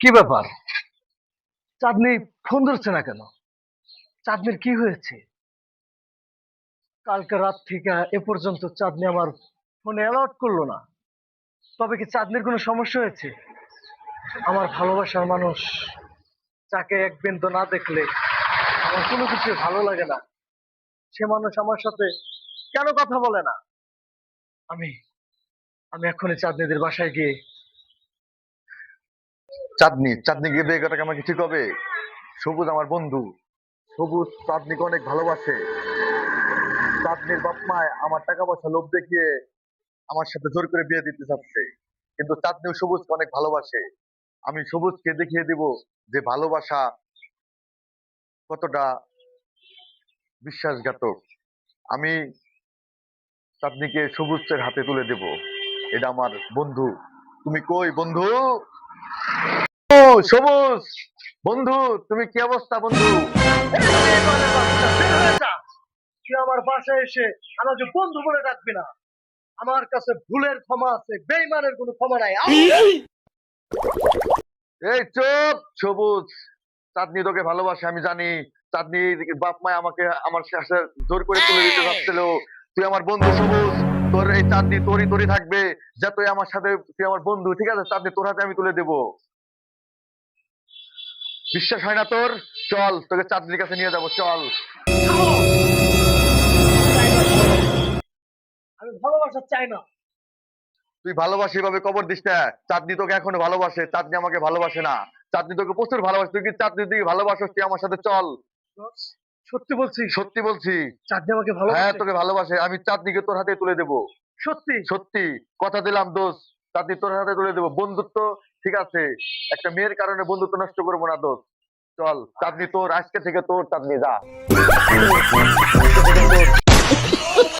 কি ব্যাপার? চাঁদনি ফোন ধরছে না কেন? চাঁদনির কি হয়েছে? কালকে রাত থেকে এ পর্যন্ত চাঁদনি আমার ফোনে অ্যালার্ট করলো না। তবে কি চাঁদনির কোনো সমস্যা হয়েছে? আমার ভালোবাসার মানুষ, যাকে এক বিন্দু না দেখলে আমার কোনো কিছু ভালো লাগে না, সে মানুষ আমার সাথে কেন কথা বলে না? আমি আমি এখনই চাঁদনিদের বাসায় গিয়ে চাঁদনি চাঁদনিকে বিয়ে করাটা আমাকে ঠিক হবে? সবুজ আমার বন্ধু। সবুজ চাঁদনিকে অনেক ভালোবাসে। চাঁদনির বাপ মায় আমার টাকা পয়সা লোভ দেখিয়ে আমার সাথে জোর করে বিয়ে দিতে চাচ্ছে, কিন্তু চাঁদনিও সবুজকে অনেক ভালোবাসে। আমি সবুজকে দেখিয়ে দিব যে ভালোবাসা কতটা বিশ্বাসঘাতক। আমি চাঁদনিকে সবুজের হাতে তুলে দেব। এটা আমার বন্ধু। তুমি কই বন্ধু? ও সবুজ বন্ধু, তুমি কি অবস্থা বন্ধু? এই বেঈমানের বাচ্চা, বের হয়ে যা। তুই আমার বাসায় এসে আমাকে বন্ধু বলে ডাকবি না। আমার কাছে ভুলের ক্ষমা আছে, বেঈমানের কোনো ক্ষমা নাই। এই চুপ সবুজ। চাঁদনি তোকে ভালোবাসে আমি জানি। চাঁদনির বাপ মা আমাকে আমার সাথে জোর করে তুলে দিতে চাচ্ছিল। তুই আমার বন্ধু সবুজ। তোর এই চাঁদনি তোরই তোরই থাকবে। যা তুই আমার সাথে, তুই আমার বন্ধু, ঠিক আছে? চাঁদনি তোর হাতে আমি তুলে দেবো। বিশ্বাস হয় না তোর? চল তোকে চাঁদনির কাছে নিয়ে যাবো, চল। থামো। চাই না ভালোবাসা। আমি ভালোবাসা চাই না। তুই ভালোবাসি এভাবে কবর দিস না। চাঁদনি তোকে এখনো ভালোবাসে, চাঁদনি আমাকে ভালোবাসে না। চাঁদনি তোকে প্রচুর ভালোবাসে। তুই কি চাঁদনির দিকে ভালোবাসিস? তুই আমার সাথে চল। সত্যি বলছিস? সত্যি বলছি। চাঁদনি আমাকে হ্যাঁ ভালোবাসে? তোকে ভালোবাসে। আমি চাঁদনিকে তোর হাতে তুলে দেবো। সত্যি? সত্যি। কথা দিলাম দোস্ত, চাঁদনি তোর হাতে তুলে দেবো। বন্ধুত্ব ঠিক আছে, একটা মেয়ের কারণে বন্ধুত্ব নষ্ট করবো না দোস্ত। চল চাঁদনি তোর, আজকে থেকে তোর চাঁদনি, যা। আজকে থেকে তোর।